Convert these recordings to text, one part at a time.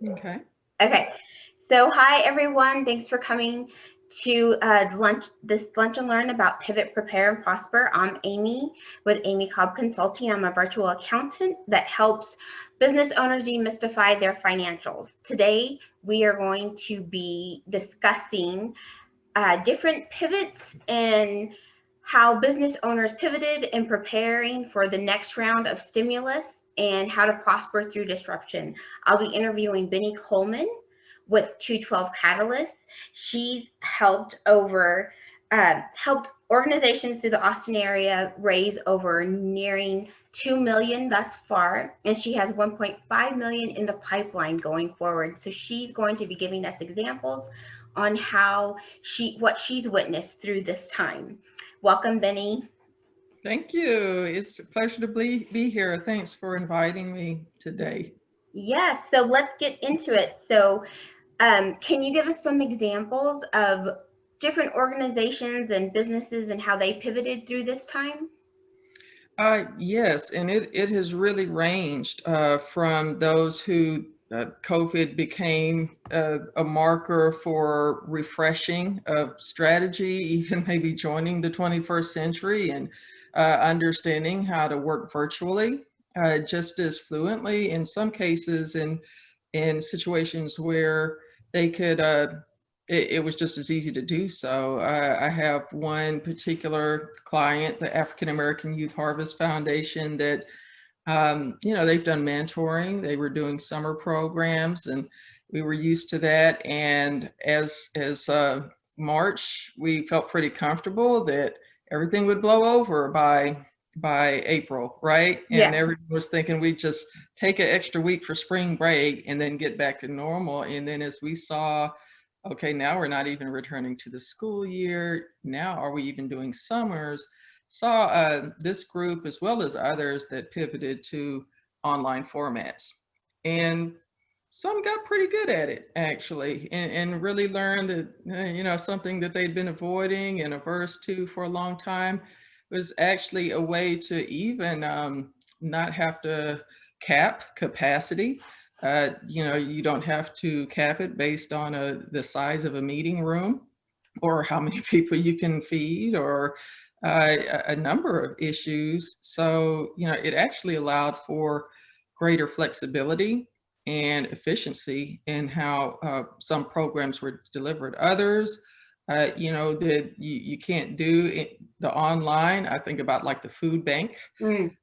Okay. Okay, so hi everyone. Thanks for coming to this lunch and learn about Pivot, Prepare, and Prosper. I'm Amy with Amy Cobb Consulting. I'm a virtual accountant that helps business owners demystify their financials. Today we are going to be discussing different pivots and how business owners pivoted and preparing for the next round of stimulus and how to prosper through disruption. I'll be interviewing Bini Coleman with 212 Catalyst. She's helped organizations through the Austin area raise over nearing 2 million thus far, and she has 1.5 million in the pipeline going forward. So she's going to be giving us examples on what she's witnessed through this time. Welcome, Benny. Thank you. It's a pleasure to be here. Thanks for inviting me today. Yes, so let's get into it. So, can you give us some examples of different organizations and businesses and how they pivoted through this time? Yes, and it has really ranged from those who COVID became a marker for refreshing of strategy, even maybe joining the 21st century and understanding how to work virtually just as fluently in some cases in situations where they could it was just as easy to do so. I have one particular client, the African American Youth Harvest Foundation, that they've done mentoring. They were doing summer programs, and we were used to that. And as March, we felt pretty comfortable that everything would blow over by April, right? And Yeah. everyone was thinking we'd just take an extra week for spring break and then get back to normal. And then as we saw, okay, now we're not even returning to the school year. Now, are we even doing summers? Saw this group as well as others that pivoted to online formats. And some got pretty good at it actually, and really learned that, something that they'd been avoiding and averse to for a long time was actually a way to even not have to cap capacity. You don't have to cap it based on the size of a meeting room or how many people you can feed or a number of issues. So, it actually allowed for greater flexibility and efficiency in how some programs were delivered. Others, that you can't do the online. I think about like the food bank. Mm.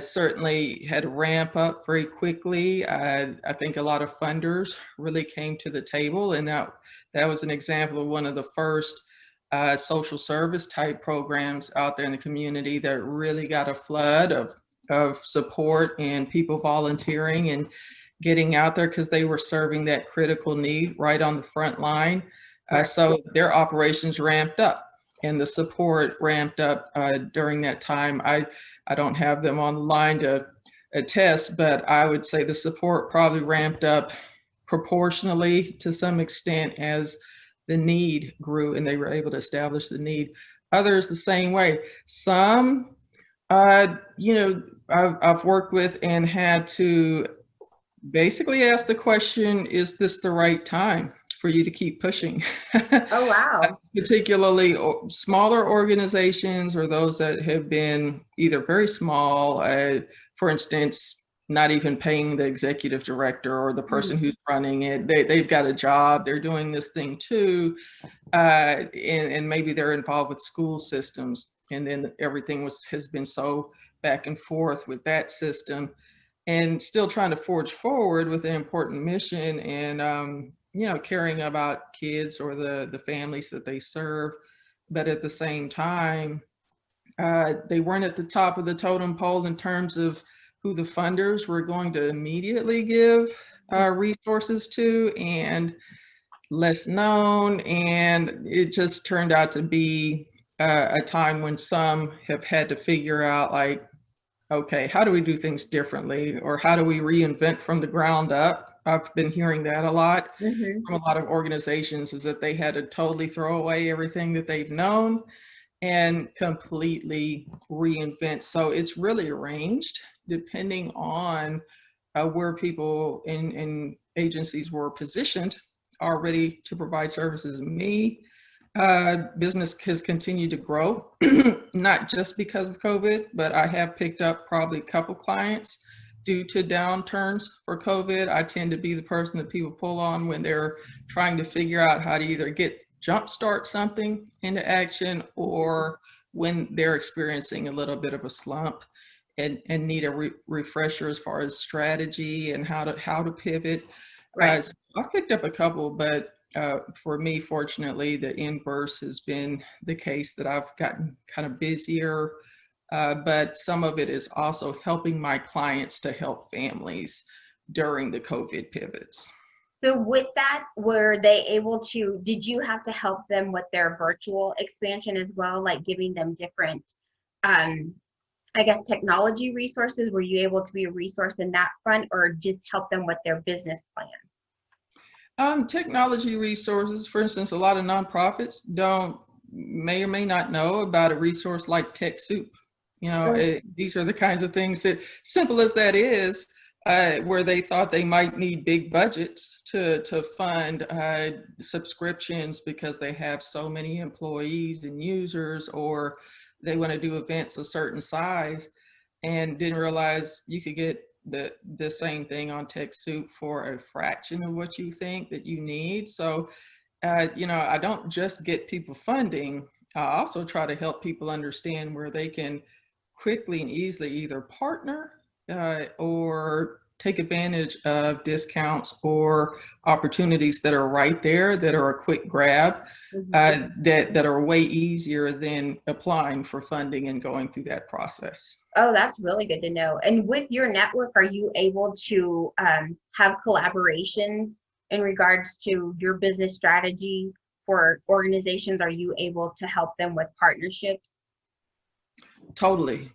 Certainly had to ramp up very quickly. I think a lot of funders really came to the table, and that was an example of one of the first social service type programs out there in the community that really got a flood of support and people volunteering and getting out there because they were serving that critical need right on the front line. Right. So their operations ramped up and the support ramped up during that time. I don't have them on the line to attest, but I would say the support probably ramped up proportionally to some extent as the need grew and they were able to establish the need. Others the same way. Some, I've worked with and had to basically ask the question, is this the right time for you to keep pushing? Oh, wow. Particularly smaller organizations or those that have been either very small, for instance, not even paying the executive director or the Mm. person who's running it. They've got a job, they're doing this thing too, and maybe they're involved with school systems, and then everything has been so back and forth with that system and still trying to forge forward with an important mission and caring about kids or the families that they serve, but at the same time they weren't at the top of the totem pole in terms of who the funders were going to immediately give resources to, and less known, and it just turned out to be a time when some have had to figure out, like, okay, how do we do things differently? Or how do we reinvent from the ground up? I've been hearing that a lot Hmm. from a lot of organizations, is that they had to totally throw away everything that they've known and completely reinvent. So it's really arranged depending on where people in agencies were positioned already to provide services. Me, business has continued to grow, not just because of COVID, but I have picked up probably a couple clients due to downturns for COVID. I tend to be the person that people pull on when they're trying to figure out how to either jumpstart something into action, or when they're experiencing a little bit of a slump and need a refresher as far as strategy and how to pivot. Right. So I've picked up a couple, but for me, fortunately, the inverse has been the case, that I've gotten kind of busier, but some of it is also helping my clients to help families during the COVID pivots. So with that, were they able to, did you have to help them with their virtual expansion as well, like giving them different, um, I guess, technology resources? Were you able to be a resource in that front, or just help them with their business plan? Technology resources, for instance, a lot of nonprofits may or may not know about a resource like TechSoup. These are the kinds of things that, simple as that is, where they thought they might need big budgets to fund subscriptions because they have so many employees and users, or they want to do events a certain size, and didn't realize you could get the same thing on TechSoup for a fraction of what you think that you need. So, I don't just get people funding. I also try to help people understand where they can quickly and easily either partner or take advantage of discounts or opportunities that are right there, that are a quick grab, that are way easier than applying for funding and going through that process. Oh, that's really good to know. And with your network, are you able to have collaborations in regards to your business strategy for organizations? Are you able to help them with partnerships? Totally.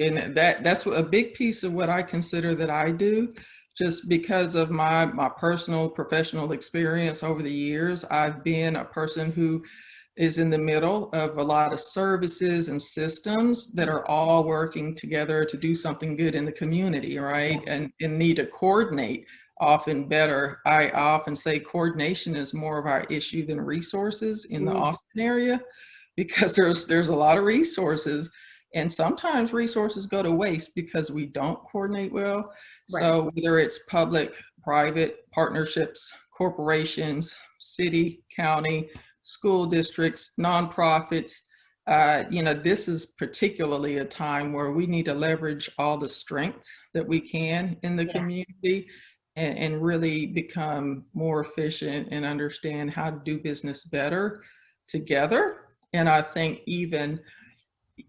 And that's a big piece of what I consider that I do, just because of my personal professional experience over the years. I've been a person who is in the middle of a lot of services and systems that are all working together to do something good in the community, right? And need to coordinate often better. I often say coordination is more of our issue than resources in the Austin area, because there's a lot of resources, and sometimes resources go to waste because we don't coordinate well. Right. So whether it's public, private partnerships, corporations, city, county, school districts, nonprofits, this is particularly a time where we need to leverage all the strengths that we can in the community, and really become more efficient and understand how to do business better together. And I think even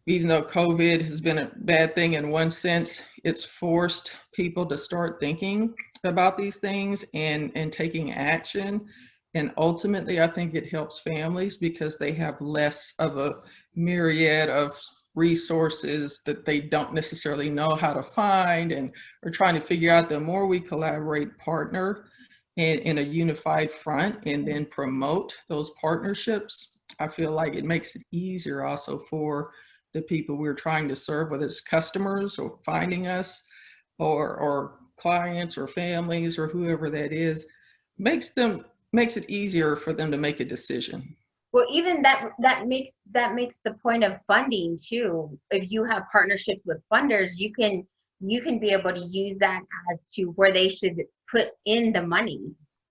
though COVID has been a bad thing in one sense, it's forced people to start thinking about these things and taking action. And ultimately, I think it helps families because they have less of a myriad of resources that they don't necessarily know how to find, and are trying to figure out. The more we collaborate, partner in a unified front, and then promote those partnerships, I feel like it makes it easier also for the people we're trying to serve, whether it's customers or finding us, or clients or families or whoever that is, makes it easier for them to make a decision. Well, even that makes the point of funding too. If you have partnerships with funders, you can be able to use that as to where they should put in the money.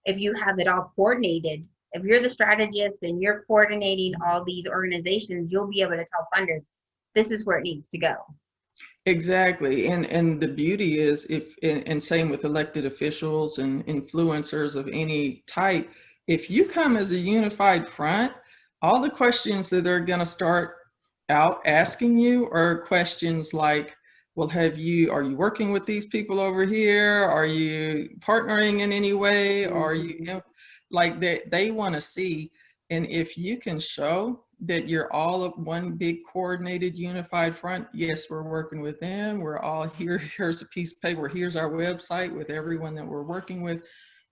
If you have it all coordinated, if you're the strategist and you're coordinating all these organizations, you'll be able to tell funders, this is where it needs to go. Exactly. And the beauty is, and same with elected officials and influencers of any type, if you come as a unified front, all the questions that they're going to start out asking you are questions like, well, are you working with these people over here? Are you partnering in any way? Are you, like, they want to see. And if you can show that you're all of one big coordinated unified front, yes, we're working with them, we're all here, here's a piece of paper, here's our website with everyone that we're working with.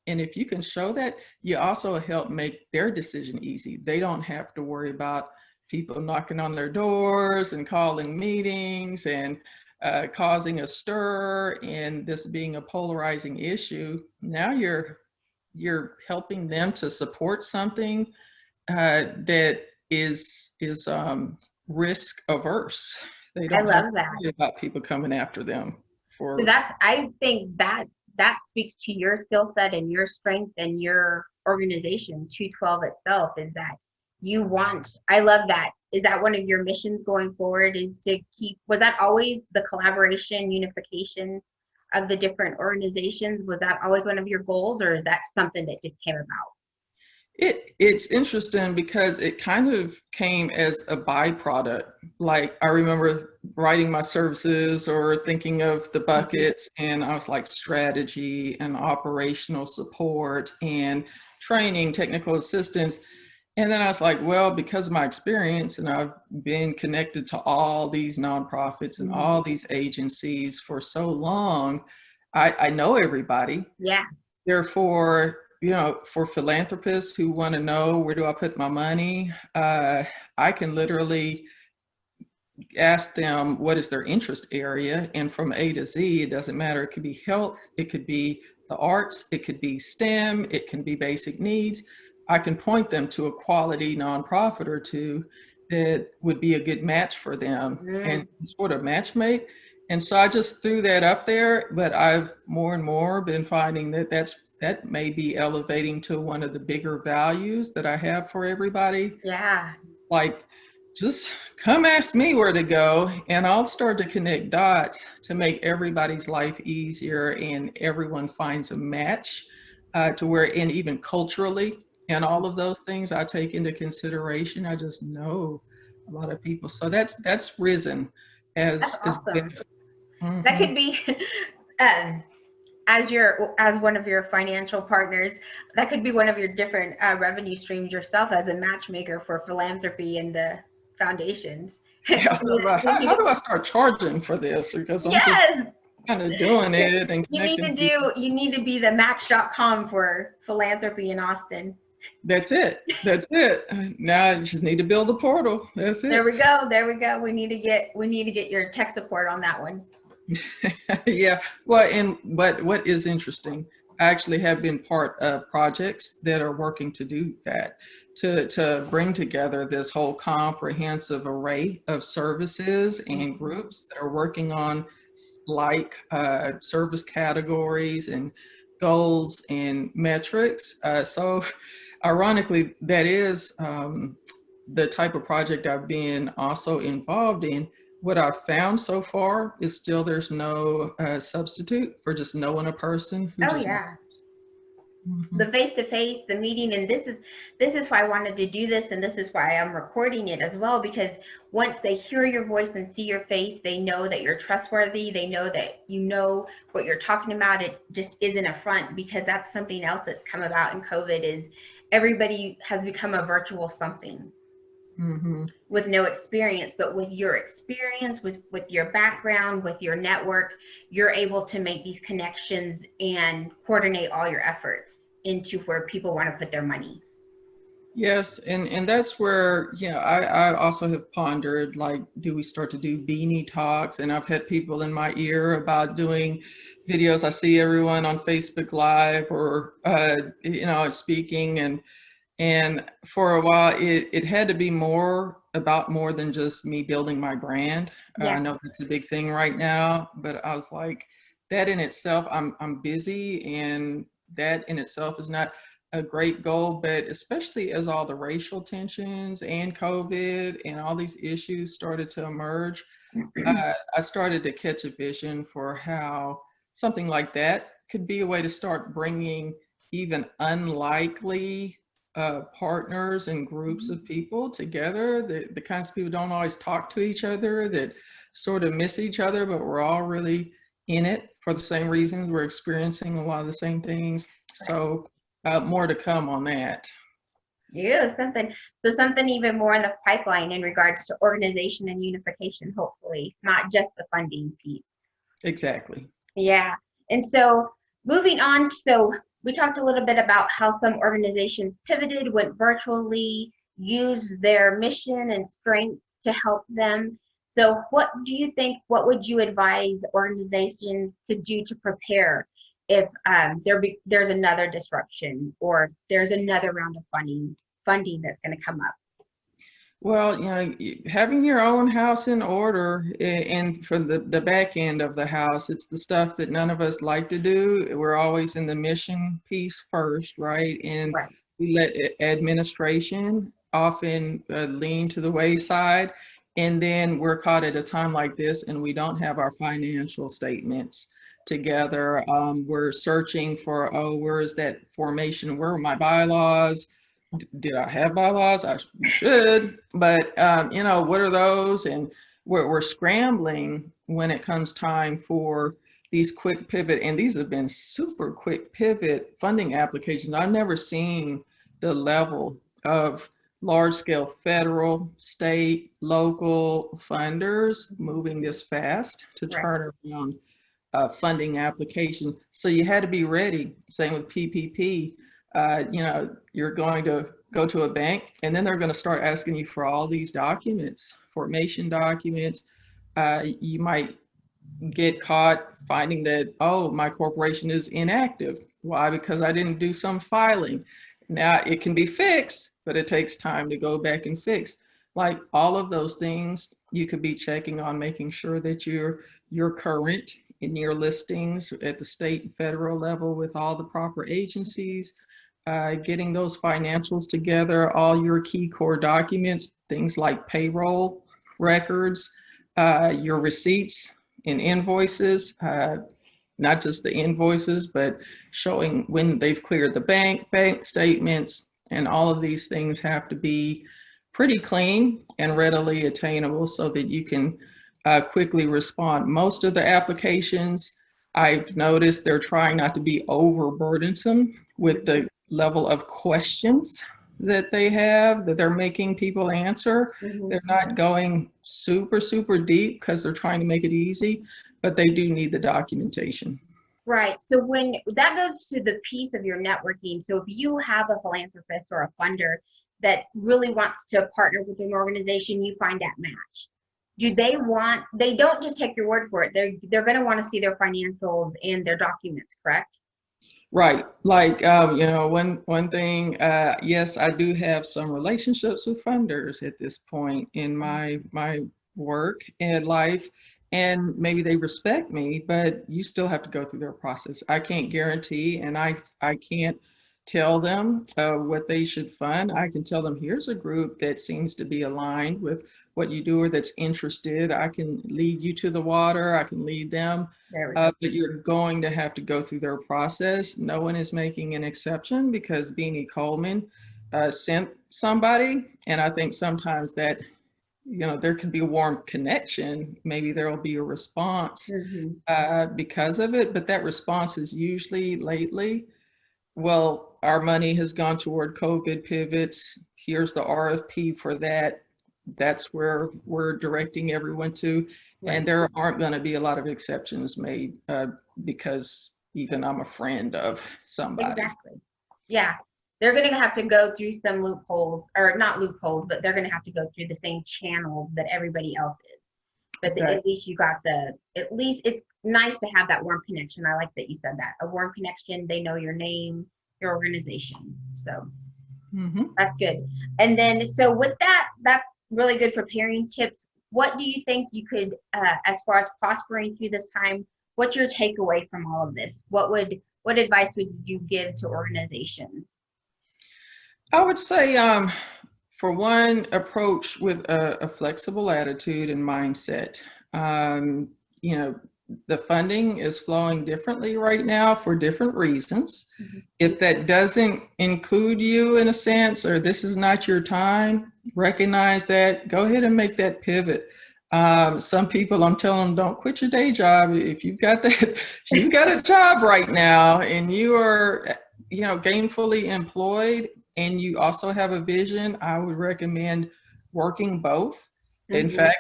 And if you can show that, you also help make their decision easy. They don't have to worry about people knocking on their doors and calling meetings and causing a stir and this being a polarizing issue, now you're helping them to support something that is risk averse. They I don't have love to that. worry about people coming after them So for. that's, I think that that speaks to your skill set and your strength and your organization, 212 itself, is that you want, I love that. Is that one of your missions going forward, is to keep, was that always the collaboration, unification of the different organizations? Was that always one of your goals, or is that something that just came about? It's interesting because it kind of came as a byproduct. Like I remember writing my services or thinking of the Mhm. buckets, and I was like strategy and operational support and training, technical assistance. And then I was like, well, because of my experience, and I've been connected to all these nonprofits and Mhm. all these agencies for so long, I know everybody. Yeah, Therefore, for philanthropists who want to know where do I put my money, I can literally ask them what is their interest area, and from A to Z, it doesn't matter. It could be health, it could be the arts, it could be STEM, it can be basic needs. I can point them to a quality nonprofit or two that would be a good match for them and mm, sort of match make. And so I just threw that up there, but I've more and more been finding that may be elevating to one of the bigger values that I have for everybody. yeah, Like, just come ask me where to go, and I'll start to connect dots to make everybody's life easier and everyone finds a match to where, and even culturally, and all of those things I take into consideration. I just know a lot of people. So that's risen that's as awesome. That mm-hmm. could be um, as your, as one of your financial partners, that could be one of your different revenue streams yourself, as a matchmaker for philanthropy and the foundations. Yeah, I thought about how do I start charging for this, because I'm just Yes, kind of doing it and you need connecting to people. do, you need to be the match.com for philanthropy in Austin. That's it. That's it. Now I just need to build a portal. That's There it. we go. There we go. We need to get your tech support on that one. Yeah. Well, but what is interesting, I actually have been part of projects that are working to do that, to bring together this whole comprehensive array of services and groups that are working on like service categories and goals and metrics. So ironically, that is the type of project I've been also involved in. What I've found so far is still there's no substitute for just knowing a person who Oh just. yeah. Mhm. The face to face, the meeting, and this is why I wanted to do this, and this is why I'm recording it as well, because once they hear your voice and see your face, they know that you're trustworthy. They know that you know what you're talking about. It just isn't a front, because that's something else that's come about in COVID, is everybody has become a virtual something Mhm. with no experience. But with your experience, with your background, with your network, you're able to make these connections and coordinate all your efforts into where people want to put their money. Yes, and that's where, I also have pondered, like, do we start to do beanie talks? And I've had people in my ear about doing videos. I see everyone on Facebook Live or speaking, and for a while it had to be more than just me building my brand. I Yeah. know that's a big thing right now, but I was like, that in itself, I'm busy, and that in itself is not a great goal. But especially as all the racial tensions and COVID and all these issues started to emerge, I started to catch a vision for how something like that could be a way to start bringing even unlikely partners and groups of people together. The kinds of people don't always talk to each other, that sort of miss each other, but we're all really in it for the same reasons. We're experiencing a lot of the same things. So more to come on that. Yeah, something, so something even more in the pipeline in regards to organization and unification, hopefully, not just the funding piece. Exactly. Yeah. And so moving on, so we talked a little bit about how some organizations pivoted, went virtually, used their mission and strengths to help them. So what do you think, what would you advise organizations to do to prepare if there's another disruption or there's another round of funding that's going to come up? Well, having your own house in order and for the back end of the house, it's the stuff that none of us like to do. We're always in the mission piece first, right? And Right. we let administration often lean to the wayside. And then we're caught at a time like this and we don't have our financial statements together. We're searching for, oh, where is that formation? Where are my bylaws? Did I have bylaws? I should, but what are those? And we're scrambling when it comes time for these quick pivot, and these have been super quick pivot funding applications. I've never seen the level of large scale federal, state, local funders moving this fast to Right. turn around funding application. So you had to be ready. Same with PPP. You're going to go to a bank and then they're going to start asking you for all these documents, formation documents. You might get caught finding that, oh, my corporation is inactive. Why? Because I didn't do some filing. Now it can be fixed, but it takes time to go back and fix. Like all of those things, you could be checking on making sure that you're current in your listings at the state and federal level with all the proper agencies, getting those financials together, all your key core documents, things like payroll records, your receipts and invoices, not just the invoices, but showing when they've cleared the bank statements, and all of these things have to be pretty clean and readily attainable so that you can quickly respond. Most of the applications, I've noticed they're trying not to be overburdensome with the level of questions that they have that they're making people answer. Mm-hmm. They're not going super, super deep because they're trying to make it easy, but they do need the documentation. Right. So when that goes to the piece of your networking, so if you have a philanthropist or a funder that really wants to partner with an organization, you find that match. They don't just take your word for it. They're going to want to see their financials and their documents, correct? Right. Like, one thing, yes, I do have some relationships with funders at this point in my work and life, and maybe they respect me, but you still have to go through their process. I can't guarantee, and I can't tell them what they should fund. I can tell them, here's a group that seems to be aligned with what you do or that's interested. I can lead you to the water. I can lead them. But you're going to have to go through their process. No one is making an exception because Bini Coleman sent somebody. And I think sometimes that, there can be a warm connection. Maybe there will be a response because of it. But that response is usually lately, well, our money has gone toward COVID pivots. Here's the RFP for that. That's where we're directing everyone to. Right. And there aren't going to be a lot of exceptions made because even I'm a friend of somebody. Exactly. Yeah. They're going to have to go through some loopholes, or not loopholes, but they're going to have to go through the same channels that everybody else is. But Exactly. at least at least it's nice to have that warm connection. I like that you said that. A warm connection. They know your name, your organization. So that's good. And then, so with that's really good preparing tips. What do you think you could, as far as prospering through this time, what's your takeaway from all of this? What advice would you give to organizations? I would say, for one, approach with a flexible attitude and mindset. The funding is flowing differently right now for different reasons. If that doesn't include you in a sense, or this is not your time, recognize that, go ahead and make that pivot. Some people, I'm telling them, don't quit your day job. If you've got that, if you've got a job right now and you are, gainfully employed and you also have a vision, I would recommend working both. In fact,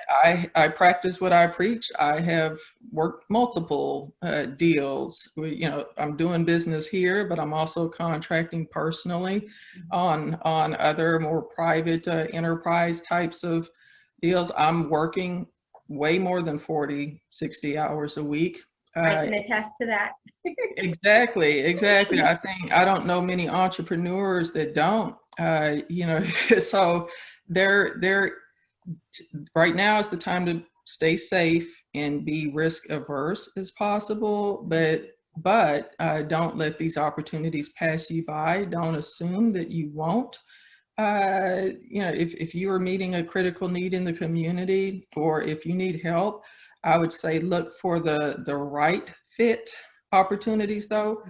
I practice what I preach. I have worked multiple deals. I'm doing business here, but I'm also contracting personally on other more private enterprise types of deals. I'm working way more than 40, 60 hours a week. I can attest to that. Exactly. I don't know many entrepreneurs that don't, so they're right now is the time to stay safe and be risk averse as possible, but don't let these opportunities pass you by. Don't assume that you won't. If you are meeting a critical need in the community, or if you need help, I would say look for the right fit opportunities though.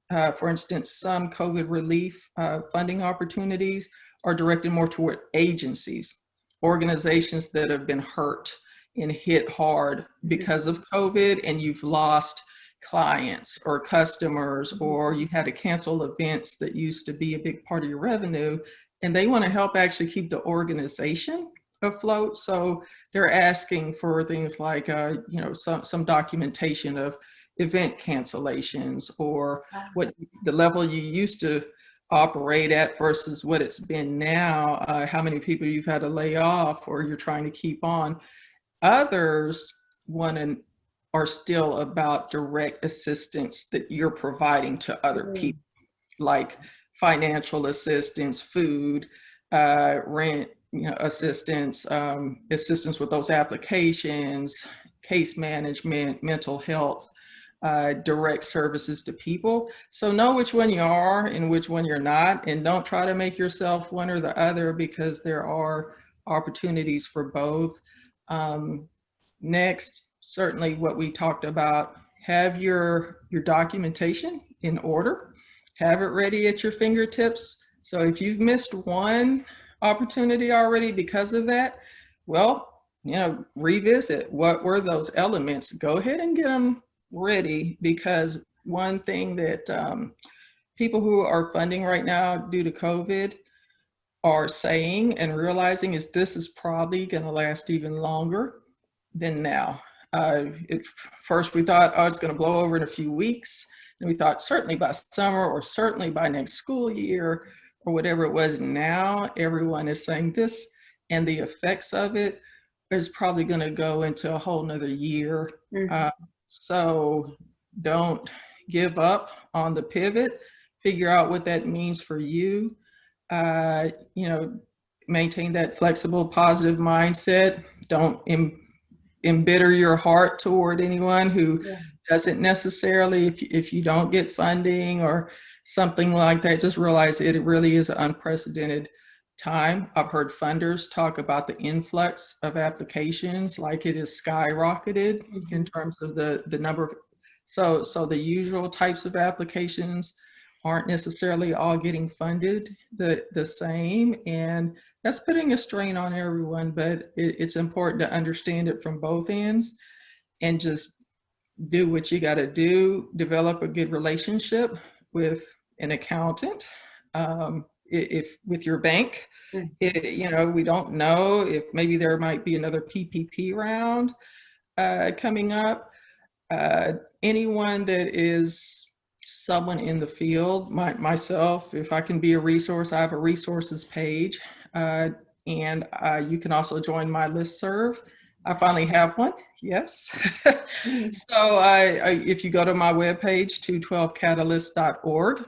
For instance, some COVID relief funding opportunities are directed more toward agencies, organizations that have been hurt and hit hard because of COVID, and you've lost clients or customers, or you had to cancel events that used to be a big part of your revenue, and they want to help actually keep the organization afloat. So they're asking for things like, some documentation of event cancellations, or what the level you used to operate at versus what it's been now, how many people you've had to lay off or you're trying to keep on. Others are still about direct assistance that you're providing to other people, like financial assistance, food, rent, assistance, assistance with those applications, case management, mental health, direct services to people. So know which one you are and which one you're not, and don't try to make yourself one or the other, because there are opportunities for both. Next, certainly what we talked about, have your documentation in order, have it ready at your fingertips. So if you've missed one opportunity already because of that, well, revisit what were those elements. Go ahead and get them ready, because one thing that people who are funding right now due to COVID are saying and realizing is this is probably going to last even longer than now. First we thought, oh, it's going to blow over in a few weeks. And we thought certainly by summer, or certainly by next school year, or whatever it was. Now everyone is saying this, and the effects of it is probably going to go into a whole nother year. So don't give up on the pivot. Figure out what that means for you. Maintain that flexible, positive mindset. Don't embitter your heart toward anyone who doesn't necessarily, if you don't get funding or something like that, just realize it really is an unprecedented time. I've heard funders talk about the influx of applications, like it is skyrocketed in terms of the number of, so the usual types of applications aren't necessarily all getting funded the same, and that's putting a strain on everyone. But it's important to understand it from both ends and just do what you got to do. Develop a good relationship with an accountant, if with your bank. We don't know if maybe there might be another PPP round coming up. Anyone that is someone in the field, myself, if I can be a resource, I have a resources page, and you can also join my listserv. I finally have one, yes. So if you go to my webpage, 212catalyst.org,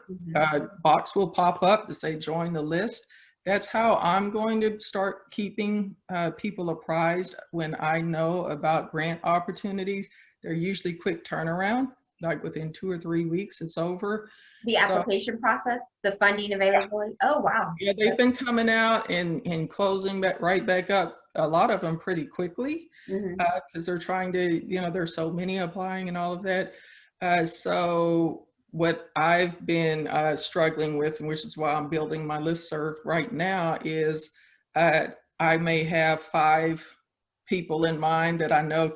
box will pop up to say join the list. That's how I'm going to start keeping people apprised when I know about grant opportunities. They're usually quick turnaround, like within 2 or 3 weeks, it's over. The application process, the funding availability. Oh, wow. Yeah, they've been coming out and closing right back up, a lot of them pretty quickly, because they're trying to, there's so many applying and all of that. So what I've been struggling with, and which is why I'm building my listserv right now, is I may have 5 people in mind that I know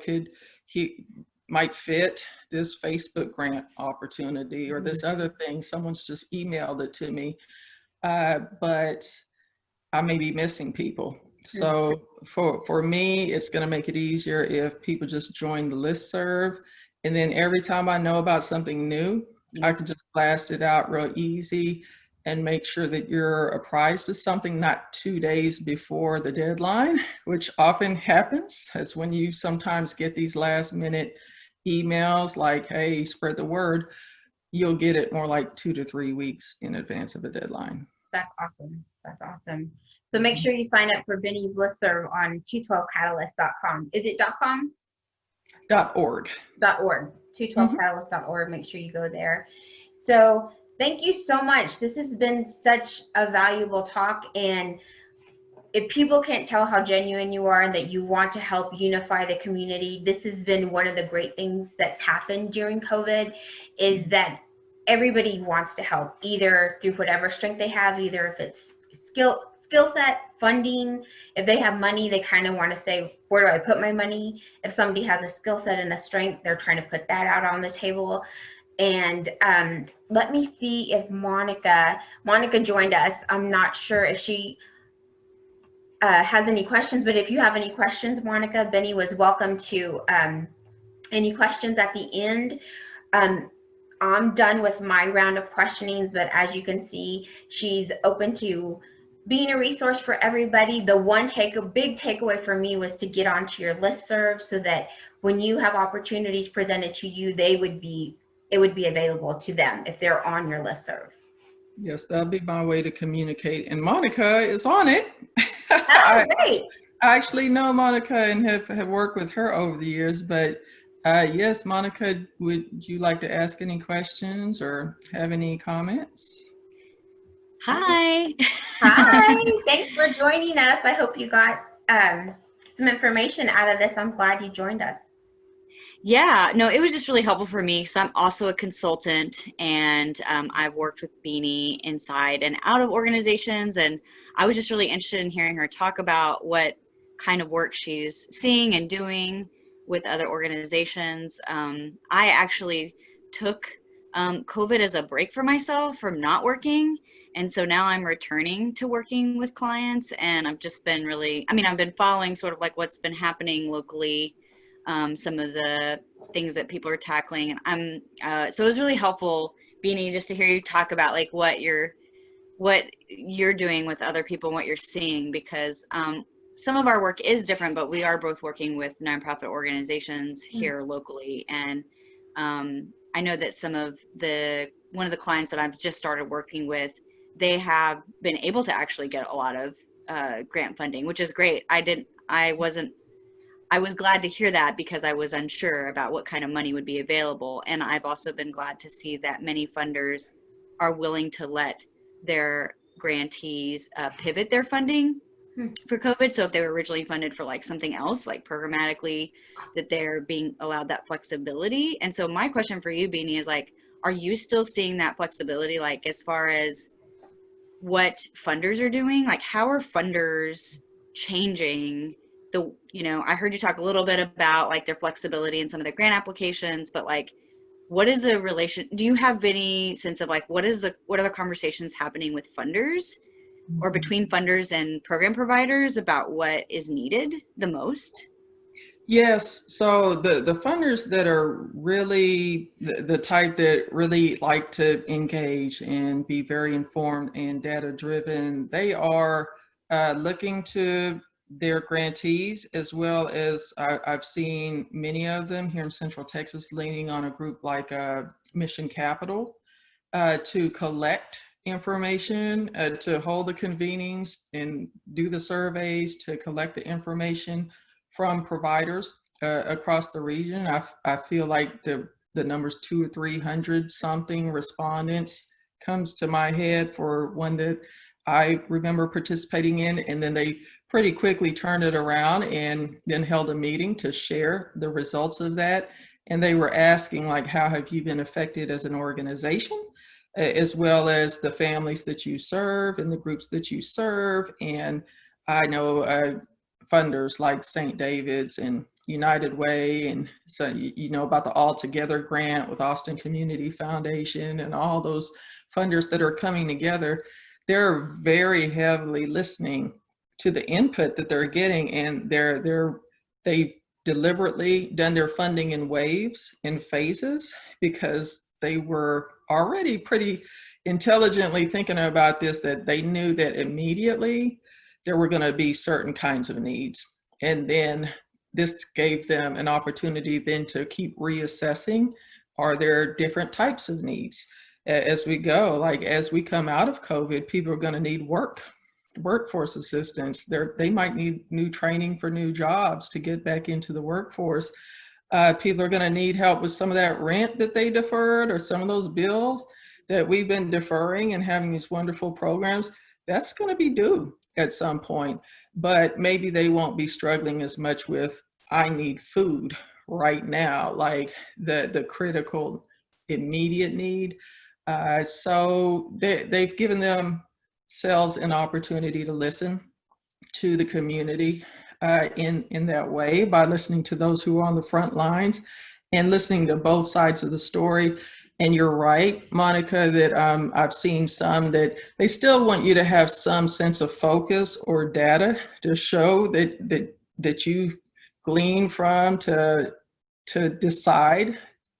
might fit this Facebook grant opportunity or this other thing. Someone's just emailed it to me, but I may be missing people. So for me, it's going to make it easier if people just join the listserv. And then every time I know about something new, I can just blast it out real easy. and make sure that you're apprised of something not 2 days before the deadline, which often happens. That's when you sometimes get these last minute emails like, hey, spread the word. You'll get it more like 2 to 3 weeks in advance of a deadline. That's awesome. That's awesome. So make sure you sign up for Bini's listserv on 212catalyst.com. Is it .com? .org. .org. 212catalyst.org. Make sure you go there. So thank you so much. This has been such a valuable talk, and if people can't tell how genuine you are and that you want to help unify the community, this has been one of the great things that's happened during COVID, is that everybody wants to help, either through whatever strength they have, either if it's skill set, funding. If they have money, they kind of want to say, where do I put my money? If somebody has a skill set and a strength, they're trying to put that out on the table. And let me see if Monica joined us. I'm not sure if she has any questions, but if you have any questions, Monica, Bini was welcome to any questions at the end. I'm done with my round of questionings, but as you can see, she's open to being a resource for everybody. The one big takeaway for me was to get onto your listserv so that when you have opportunities presented to you, it would be available to them if they're on your listserv. Yes, that'll be my way to communicate. And Monica is on it. Oh, great. I actually know Monica and have worked with her over the years, but yes, Monica, would you like to ask any questions or have any comments? Hi. Hi, thanks for joining us. I hope you got some information out of this. I'm glad you joined us. Yeah, no, it was just really helpful for me because I'm also a consultant, and I've worked with Bini inside and out of organizations, and I was just really interested in hearing her talk about what kind of work she's seeing and doing with other organizations. I actually took COVID as a break for myself from not working, and so now I'm returning to working with clients, and I've just been I've been following sort of like what's been happening locally, some of the things that people are tackling. And so it was really helpful, Bini, just to hear you talk about like what you're doing with other people and what you're seeing, because some of our work is different, but we are both working with nonprofit organizations here locally. And I know that one of the clients that I've just started working with, they have been able to actually get a lot of grant funding, which is great. I was glad to hear that because I was unsure about what kind of money would be available. And I've also been glad to see that many funders are willing to let their grantees pivot their funding for COVID. So if they were originally funded for like something else, like programmatically, that they're being allowed that flexibility. And so my question for you, Bini, is like, are you still seeing that flexibility, like as far as what funders are doing? Like, how are funders changing I heard you talk a little bit about like their flexibility in some of the grant applications, but like, what is the relation? Do you have any sense of like, what are the conversations happening with funders or between funders and program providers about what is needed the most? Yes, so the funders that are really the type that really like to engage and be very informed and data driven, they are looking to their grantees, as well as I've seen many of them here in Central Texas leaning on a group like Mission Capital to collect information, to hold the convenings and do the surveys, to collect the information from providers across the region. I feel like the numbers 200 or 300 something respondents comes to my head for one that I remember participating in, and then they pretty quickly turned it around and then held a meeting to share the results of that. And they were asking like, how have you been affected as an organization, as well as the families that you serve and the groups that you serve. And I know funders like St. David's and United Way, and so you know about the All Together grant with Austin Community Foundation and all those funders that are coming together. They're very heavily listening to the input that they're getting, and they've deliberately done their funding in waves, in phases, because they were already pretty intelligently thinking about this, that they knew that immediately there were going to be certain kinds of needs. And then this gave them an opportunity then to keep reassessing, are there different types of needs as we go? Like as we come out of COVID, people are going to need workforce assistance. They might need new training for new jobs to get back into the workforce. People are going to need help with some of that rent that they deferred, or some of those bills that we've been deferring and having these wonderful programs. That's going to be due at some point, but maybe they won't be struggling as much with, I need food right now, like the critical immediate need. So they've given themselves an opportunity to listen to the community in that way, by listening to those who are on the front lines and listening to both sides of the story. And you're right, Monica, that I've seen some that they still want you to have some sense of focus or data to show that you glean from to decide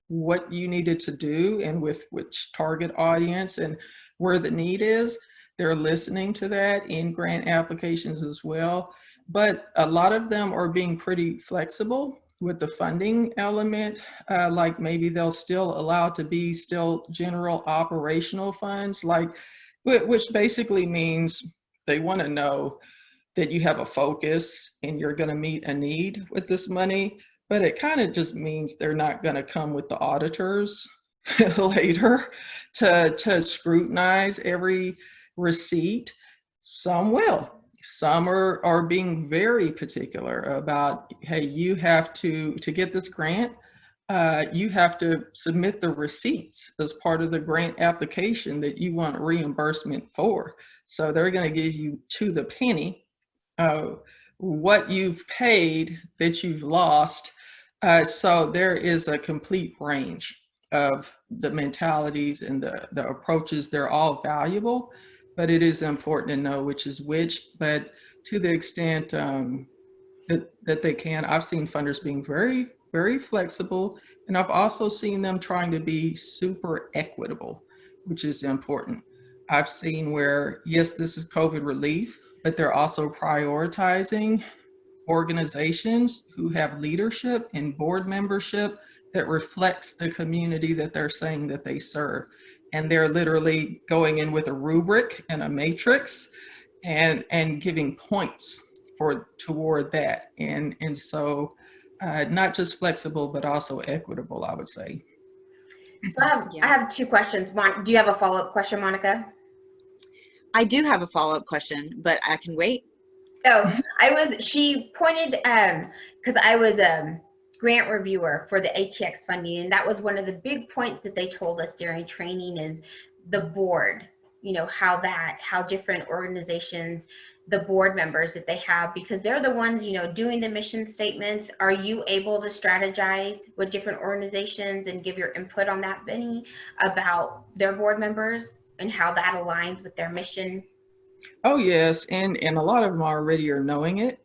what you needed to do and with which target audience and where the need is. They're listening to that in grant applications as well. But a lot of them are being pretty flexible with the funding element, like maybe they'll still allow to be still general operational funds, like, which basically means they want to know that you have a focus and you're going to meet a need with this money. But it kind of just means they're not going to come with the auditors later to scrutinize every receipt. Some will. Some are being very particular about, hey, you have to get this grant, you have to submit the receipts as part of the grant application that you want reimbursement for. So they're going to give you to the penny what you've paid that you've lost. So there is a complete range of the mentalities and the approaches. They're all valuable, but it is important to know which is which. But to the extent that they can, I've seen funders being very, very flexible, and I've also seen them trying to be super equitable, which is important. I've seen where, yes, this is COVID relief, but they're also prioritizing organizations who have leadership and board membership that reflects the community that they're saying that they serve. And they're literally going in with a rubric and a matrix and giving points toward that. And so not just flexible, but also equitable, I would say. So I have two questions. Do you have a follow-up question, Monica? I do have a follow-up question, but I can wait. So she pointed, because I was a grant reviewer for the ATX funding, and that was one of the big points that they told us during training is the board, how different organizations, the board members that they have, because they're the ones, doing the mission statements. Are you able to strategize with different organizations and give your input on that, Bini, about their board members and how that aligns with their mission? Oh yes, and a lot of them already are knowing it.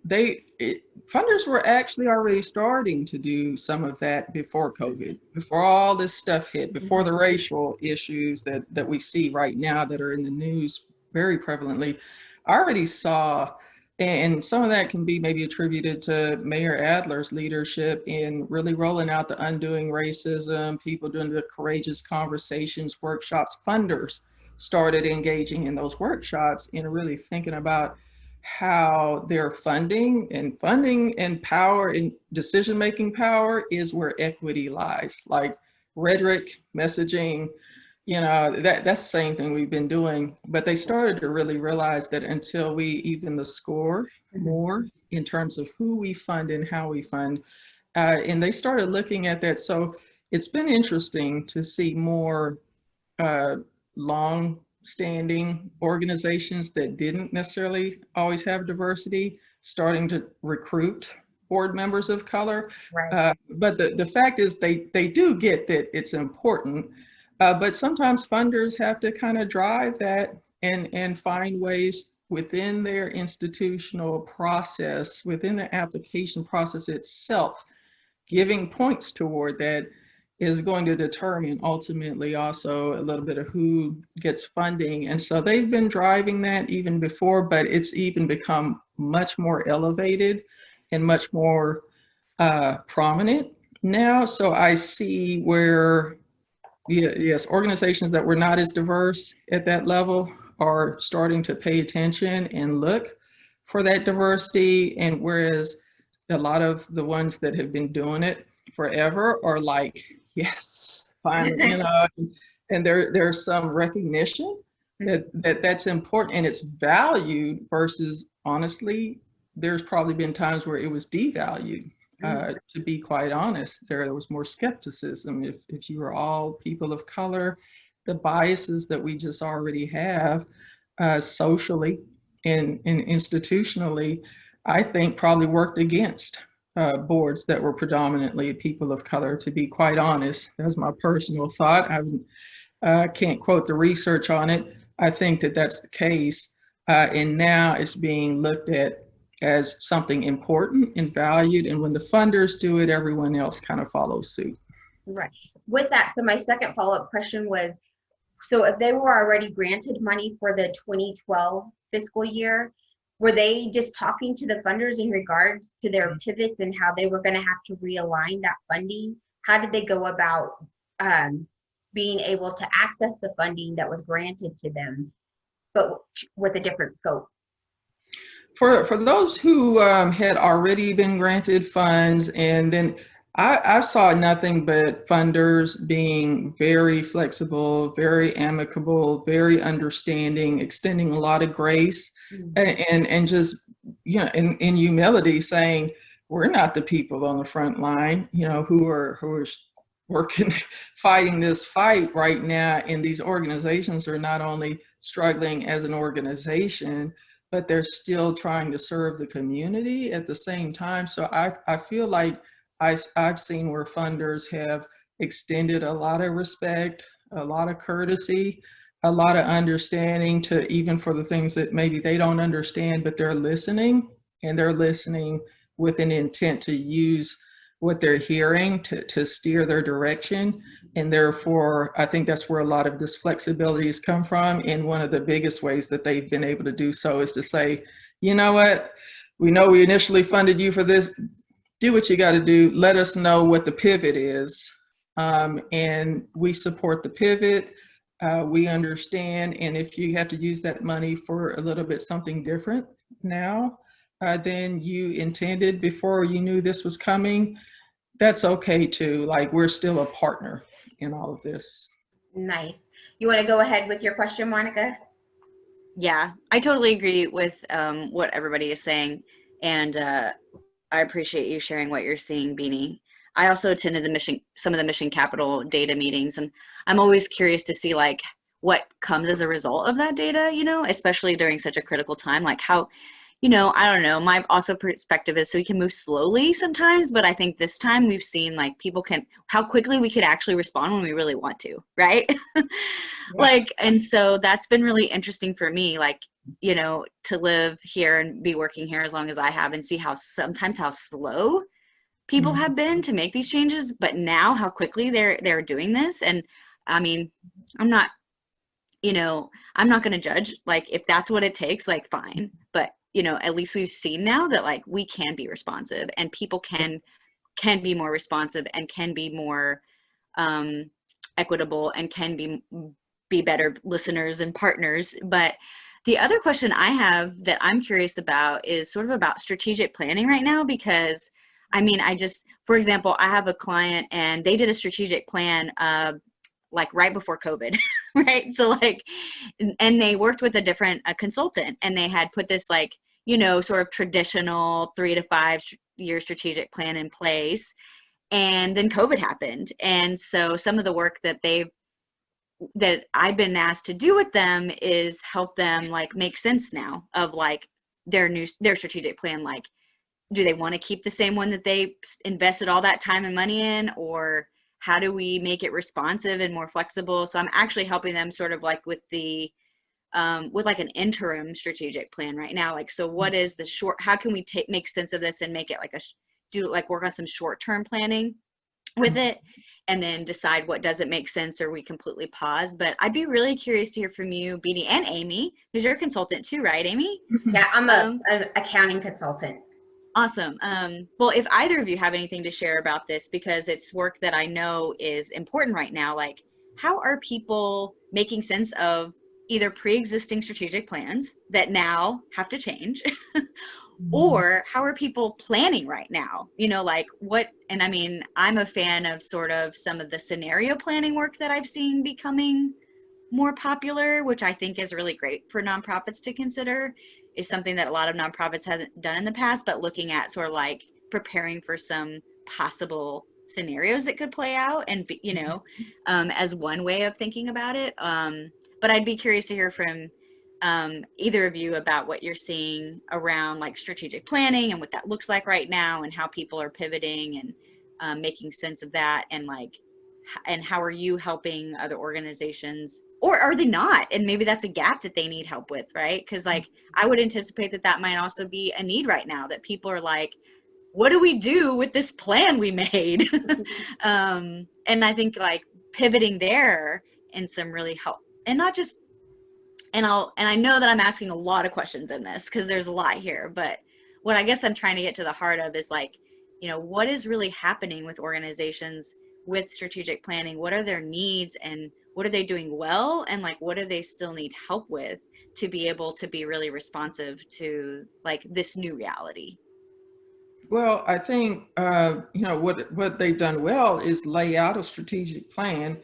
Funders were actually already starting to do some of that before COVID, before all this stuff hit, before the racial issues that we see right now that are in the news very prevalently. I already saw, and some of that can be maybe attributed to Mayor Adler's leadership in really rolling out the Undoing Racism, people doing the Courageous Conversations workshops. Funders started engaging in those workshops and really thinking about how their funding and power and decision-making power is where equity lies. Like rhetoric, messaging, that's the same thing we've been doing, but they started to really realize that until we even the score more in terms of who we fund and how we fund, and they started looking at that. So it's been interesting to see more long-standing organizations that didn't necessarily always have diversity starting to recruit board members of color. Right. But the fact is they do get that it's important, but sometimes funders have to kind of drive that and find ways within their institutional process, within the application process itself, giving points toward that. is going to determine ultimately also a little bit of who gets funding. And so they've been driving that even before, but it's even become much more elevated and much more prominent now. So I see where, yes, organizations that were not as diverse at that level are starting to pay attention and look for that diversity. And whereas a lot of the ones that have been doing it forever are like, yes, finally, and there's some recognition that's important and it's valued versus honestly, there's probably been times where it was devalued. To be quite honest, there was more skepticism. If you were all people of color, the biases that we just already have socially and institutionally, I think probably worked against boards that were predominantly people of color, to be quite honest. That's my personal thought. I can't quote the research on it. I think that that's the case. And now it's being looked at as something important and valued. And when the funders do it, everyone else kind of follows suit. Right. With that, so my second follow-up question was, so if they were already granted money for the 2012 fiscal year, were they just talking to the funders in regards to their pivots and how they were going to have to realign that funding? How did they go about being able to access the funding that was granted to them, but with a different scope? For those who had already been granted funds, and then I saw nothing but funders being very flexible, very amicable, very understanding, extending a lot of grace, and just in humility saying, we're not the people on the front line, who are working, fighting this fight right now, and these organizations are not only struggling as an organization, but they're still trying to serve the community at the same time. So I feel like I've seen where funders have extended a lot of respect, a lot of courtesy, a lot of understanding to even for the things that maybe they don't understand, but they're listening, and they're listening with an intent to use what they're hearing to steer their direction. And therefore, I think that's where a lot of this flexibility has come from. And one of the biggest ways that they've been able to do so is to say, you know what, we know we initially funded you for this, do what you got to do, let us know what the pivot is. And we support the pivot, we understand, and if you have to use that money for a little bit something different now than you intended before you knew this was coming, that's okay too. Like, we're still a partner in all of this. Nice. You want to go ahead with your question, Monica? Yeah, I totally agree with what everybody is saying. And I appreciate you sharing what you're seeing, Bini. I also attended some of the mission capital data meetings, and I'm always curious to see like what comes as a result of that data, especially during such a critical time, like how, I don't know, my also perspective is so we can move slowly sometimes, but I think this time we've seen like how quickly we could actually respond when we really want to, right? Like, and so that's been really interesting for me, like, to live here and be working here as long as I have and see how slow people have been to make these changes, but now how quickly they're doing this. And I mean, I'm not going to judge, like, if that's what it takes, like, fine. But, at least we've seen now that like we can be responsive and people can be more responsive and can be more equitable and can be better listeners and partners. But the other question I have that I'm curious about is sort of about strategic planning right now, because I mean, for example, I have a client and they did a strategic plan like right before COVID, right? So like, and they worked with a consultant, and they had put this like, sort of traditional 3 to 5 year strategic plan in place. And then COVID happened. And so some of the work that I've been asked to do with them is help them like make sense now of like their strategic plan. Like, do they want to keep the same one that they invested all that time and money in, or how do we make it responsive and more flexible? So I'm actually helping them sort of like with like an interim strategic plan right now. Like, so what is how can we make sense of this and make it like work on some short-term planning with it, and then decide what doesn't make sense or we completely pause. But I'd be really curious to hear from you, Bini, and Amy, because you're a consultant too, right, Amy? Yeah, I'm an accounting consultant. Awesome. Well, if either of you have anything to share about this, because it's work that I know is important right now, like how are people making sense of either pre-existing strategic plans that now have to change or how are people planning right now? You know, like what, and I mean, I'm a fan of sort of some of the scenario planning work that I've seen becoming more popular, which I think is really great for nonprofits to consider, is something that a lot of nonprofits hasn't done in the past, but looking at sort of like preparing for some possible scenarios that could play out and, you know, as one way of thinking about it. But I'd be curious to hear from either of you about what you're seeing around like strategic planning and what that looks like right now and how people are pivoting and making sense of that, and like, and how are you helping other organizations, or are they not, and maybe that's a gap that they need help with, right? Because like I would anticipate that that might also be a need right now, that people are like, what do we do with this plan we made? And I think like pivoting there and some really help, and not just, and I know that I'm asking a lot of questions in this because there's a lot here, but what I guess I'm trying to get to the heart of is like, you know, what is really happening with organizations with strategic planning? What are their needs and what are they doing well? And like, what do they still need help with to be able to be really responsive to like this new reality? Well, I think you know what they've done well is lay out a strategic plan.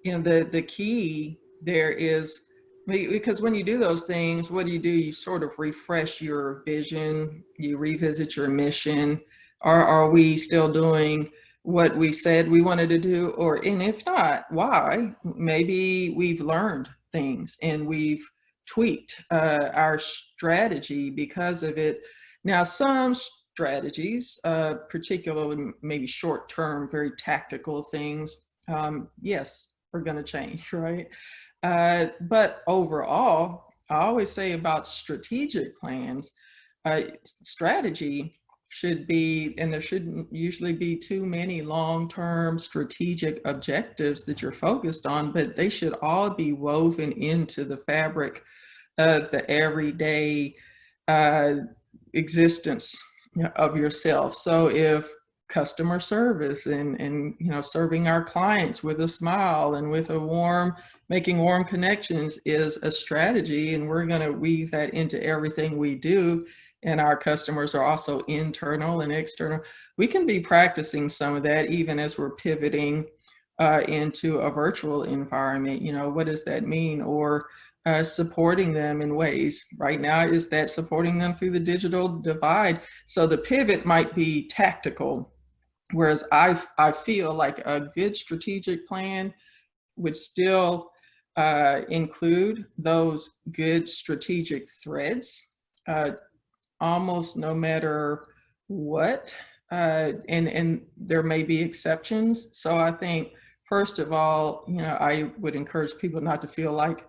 You know, the key there is, because when you do those things, what do? You sort of refresh your vision, you revisit your mission. Are we still doing what we said we wanted to do? Or, and if not, why? Maybe we've learned things and we've tweaked our strategy because of it. Now, some strategies, particularly maybe short-term, very tactical things, yes, are going to change, right? But overall, I always say about strategic plans, strategy should be, and there shouldn't usually be too many long-term strategic objectives that you're focused on, but they should all be woven into the fabric of the everyday existence of yourself. So if customer service and you know, serving our clients with a smile and with a warm, making warm connections is a strategy, and we're going to weave that into everything we do, and our customers are also internal and external, we can be practicing some of that even as we're pivoting into a virtual environment. You know, what does that mean? Or supporting them in ways. Right now, is that supporting them through the digital divide? So the pivot might be tactical, whereas I feel like a good strategic plan would still include those good strategic threads, almost no matter what. And there may be exceptions. So I think, first of all, you know, I would encourage people not to feel like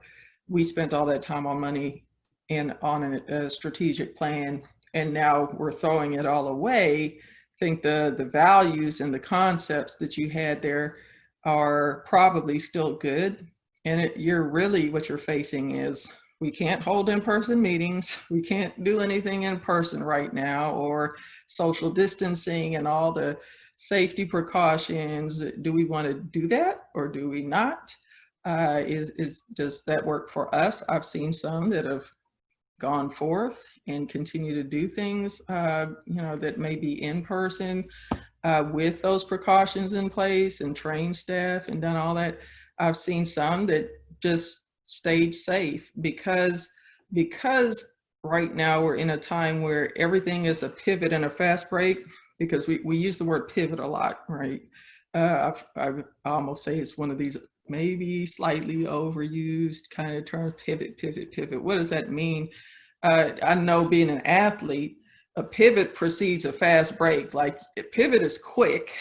we spent all that time on money and on a strategic plan, and now we're throwing it all away. I think the values and the concepts that you had there are probably still good. And you're really, what you're facing is, we can't hold in-person meetings. We can't do anything in person right now, or social distancing and all the safety precautions. Do we want to do that or do we not? Does that work for us? I've seen some that have gone forth and continue to do things, you know, that may be in person with those precautions in place and trained staff and done all that. I've seen some that just stayed safe because right now we're in a time where everything is a pivot and a fast break, because we use the word pivot a lot, right? I almost say it's one of these maybe slightly overused kind of terms, pivot, pivot, pivot. What does that mean? I know, being an athlete, a pivot precedes a fast break. Like, a pivot is quick,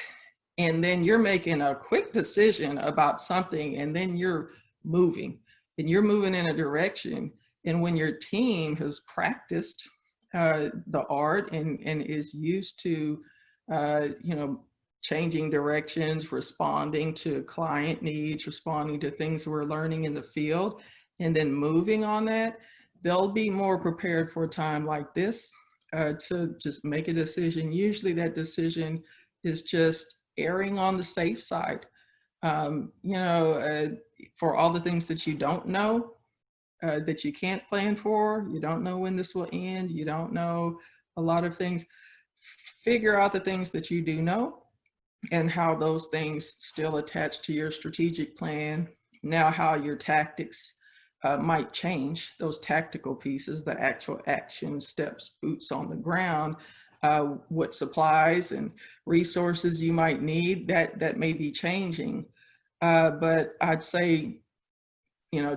and then you're making a quick decision about something, and then you're moving, and you're moving in a direction. And when your team has practiced the art and is used to, you know, changing directions, responding to client needs, responding to things we're learning in the field, and then moving on that, they'll be more prepared for a time like this to just make a decision. Usually that decision is just erring on the safe side. For all the things that you don't know, that you can't plan for, you don't know when this will end, you don't know a lot of things, figure out the things that you do know and how those things still attach to your strategic plan. Now, how your tactics might change, those tactical pieces, the actual action steps, boots on the ground, what supplies and resources you might need, that may be changing. But I'd say,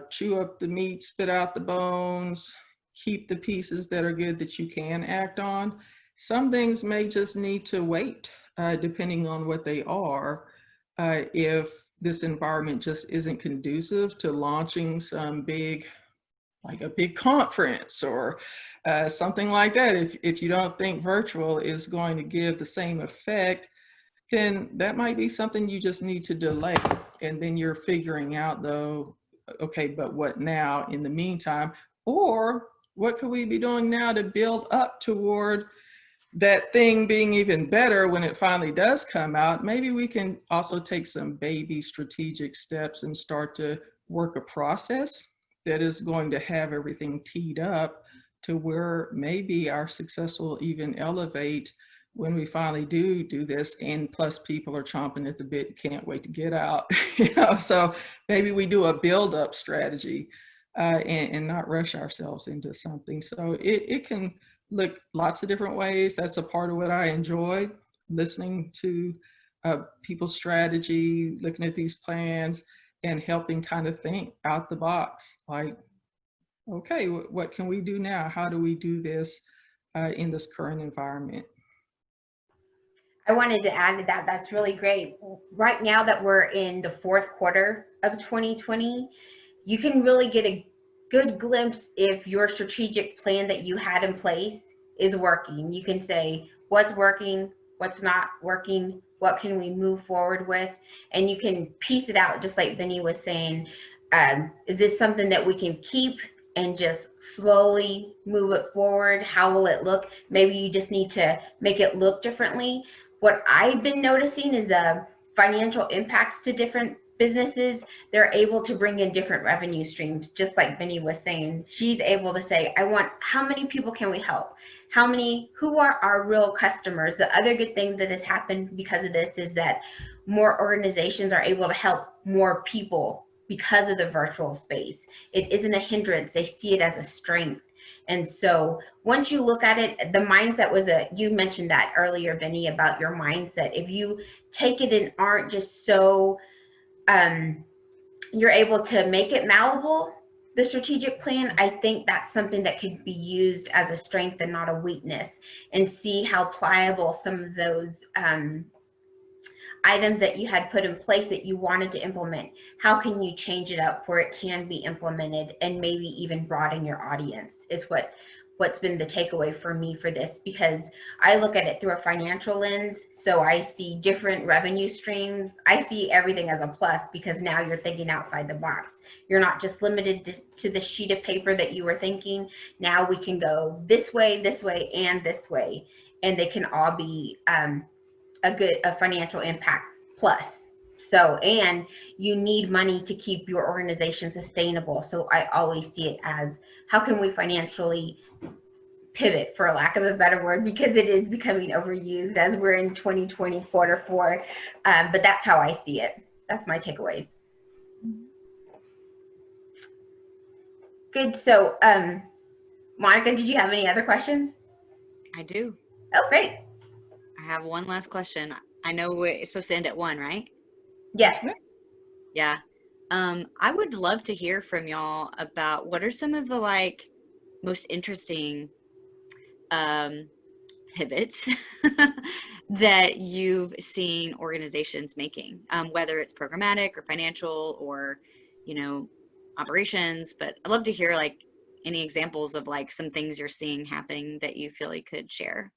chew up the meat, spit out the bones, keep the pieces that are good that you can act on. Some things may just need to wait, depending on what they are. If this environment just isn't conducive to launching some big, like a big conference or something like that, if you don't think virtual is going to give the same effect, then that might be something you just need to delay. And then you're figuring out though, okay, but what now in the meantime? Or what could we be doing now to build up toward that thing being even better when it finally does come out? Maybe we can also take some baby strategic steps and start to work a process that is going to have everything teed up to where maybe our success will even elevate when we finally do this, and plus people are chomping at the bit, can't wait to get out. So maybe we do a build up strategy and not rush ourselves into something. So it can look lots of different ways. That's a part of what I enjoy, listening to people's strategy, looking at these plans and helping kind of think out the box, like, okay, what can we do now? How do we do this in this current environment? I wanted to add to that. That's really great. Right now that we're in the fourth quarter of 2020, you can really get a good glimpse if your strategic plan that you had in place is working. You can say what's working, what's not working, what can we move forward with, and you can piece it out just like Bini was saying. Is this something that we can keep and just slowly move it forward? How will it look? Maybe you just need to make it look differently. What I've been noticing is the financial impacts to different businesses. They're able to bring in different revenue streams, just like Bini was saying. She's able to say, how many people can we help? Who are our real customers? The other good thing that has happened because of this is that more organizations are able to help more people because of the virtual space. It isn't a hindrance. They see it as a strength. And so once you look at it, the mindset you mentioned that earlier, Bini, about your mindset. If you take it and aren't just so, you're able to make it malleable, the strategic plan, I think that's something that could be used as a strength and not a weakness, and see how pliable some of those items that you had put in place that you wanted to implement, how can you change it up where it can be implemented and maybe even broaden your audience, is what's been the takeaway for me for this, because I look at it through a financial lens. So I see different revenue streams. I see everything as a plus, because now you're thinking outside the box. You're not just limited to the sheet of paper that you were thinking. Now we can go this way, and this way, and they can all be a financial impact plus. So, and you need money to keep your organization sustainable. So I always see it as, how can we financially pivot, for lack of a better word, because it is becoming overused as we're in 2020 quarter four. But that's how I see it. That's my takeaways. Good. So, Monica, did you have any other questions? I do. Oh, great. I have one last question. I know it's supposed to end at 1, right? Yes. Yeah. I would love to hear from y'all about what are some of the most interesting pivots that you've seen organizations making, whether it's programmatic or financial or, operations. But I'd love to hear any examples of some things you're seeing happening that you feel you could share.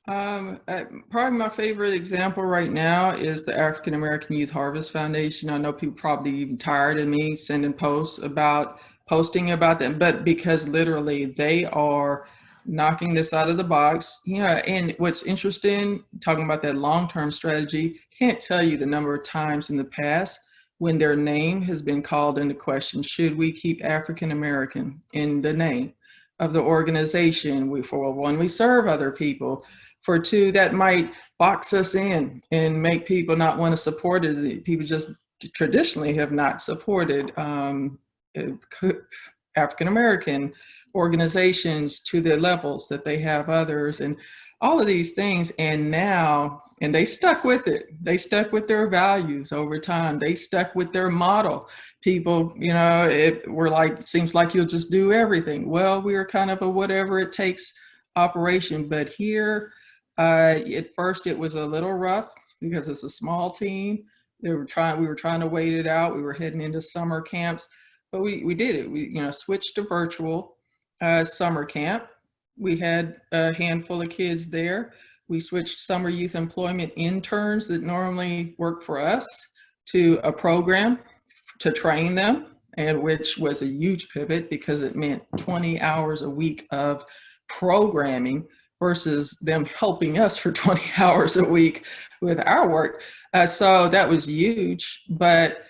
Probably my favorite example right now is the African American Youth Harvest Foundation. I know people probably even tired of me sending posting about them, but because literally they are knocking this out of the box. Yeah, and what's interesting, talking about that long-term strategy, can't tell you the number of times in the past when their name has been called into question. Should we keep African American in the name of the organization? For one, we serve other people. For two, that might box us in and make people not want to support it. People just traditionally have not supported African American organizations to their levels that they have others, and all of these things. And now, and they stuck with it. They stuck with their values over time. They stuck with their model. People, we're like, seems like you'll just do everything. Well, we were kind of a whatever it takes operation, but here, at first it was a little rough because it's a small team. We were trying to wait it out. We were heading into summer camps, but we did it. We switched to virtual summer camp. We had a handful of kids there. We switched summer youth employment interns that normally work for us to a program to train them, and which was a huge pivot because it meant 20 hours a week of programming versus them helping us for 20 hours a week with our work. So that was huge, but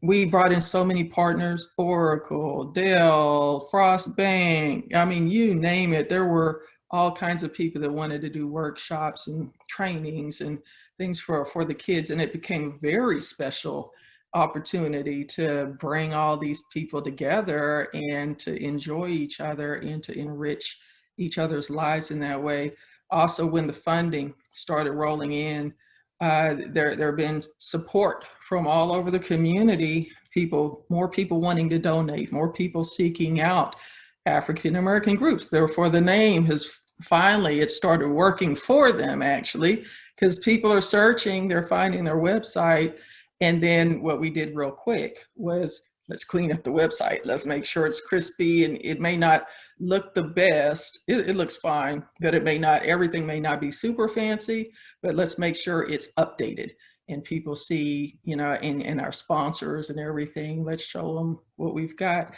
we brought in so many partners: Oracle, Dell, Frost Bank, I mean, you name it. There were all kinds of people that wanted to do workshops and trainings and things for the kids. And it became a very special opportunity to bring all these people together and to enjoy each other and to enrich each other's lives in that way. Also, when the funding started rolling in, there have been support from all over the community, more people wanting to donate, more people seeking out African American groups. Therefore, the name has finally, it started working for them, actually, because people are searching, they're finding their website. And then what we did real quick was, let's clean up the website. Let's make sure it's crispy, and it may not look the best. It looks fine, but everything may not be super fancy, but let's make sure it's updated and people see, and our sponsors and everything, let's show them what we've got.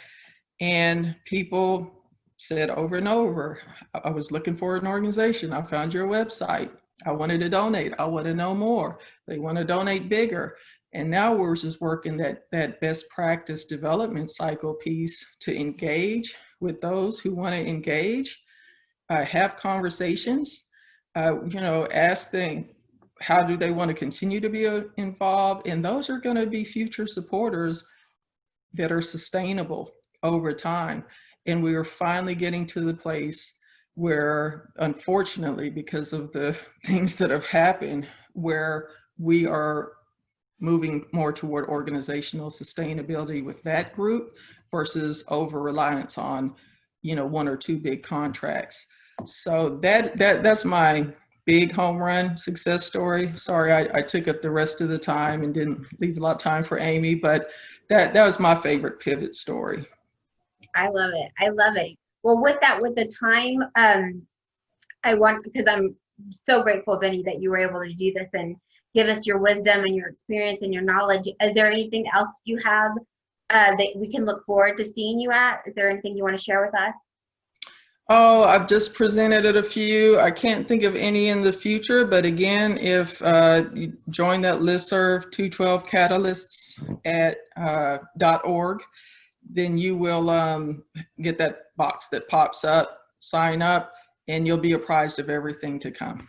And people said over and over, I was looking for an organization. I found your website. I wanted to donate. I want to know more. They want to donate bigger. And now we're just working that best practice development cycle piece to engage with those who want to engage, have conversations, ask them, how do they want to continue to be involved? And those are going to be future supporters that are sustainable over time. And we are finally getting to the place where, unfortunately, because of the things that have happened, where we are moving more toward organizational sustainability with that group versus over reliance on, one or two big contracts. So that's my big home run success story. Sorry, I took up the rest of the time and didn't leave a lot of time for Amy, but that was my favorite pivot story. I love it. I love it. Well, with the time, because I'm so grateful, Bini, that you were able to do this and give us your wisdom and your experience and your knowledge. Is there anything else you have that we can look forward to seeing you at? Is there anything you want to share with us? Oh, I've just presented at a few. I can't think of any in the future, but again, if you join that listserv, 212 catalysts at .org, then you will get that box that pops up, sign up, and you'll be apprised of everything to come.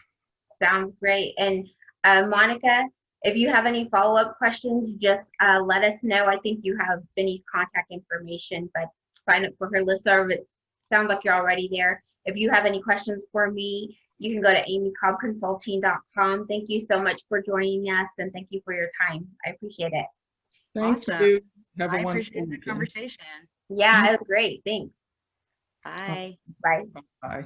Sounds great. And Monica, if you have any follow-up questions, just let us know. I think you have Bini's contact information, but sign up for her listserv. It sounds like you're already there. If you have any questions for me, you can go to amycobbconsulting.com. Thank you so much for joining us, and thank you for your time. I appreciate it. Thank Awesome. you. Have a I wonderful appreciate the weekend. conversation. Yeah, it was great. Thanks. Bye. Bye. Bye.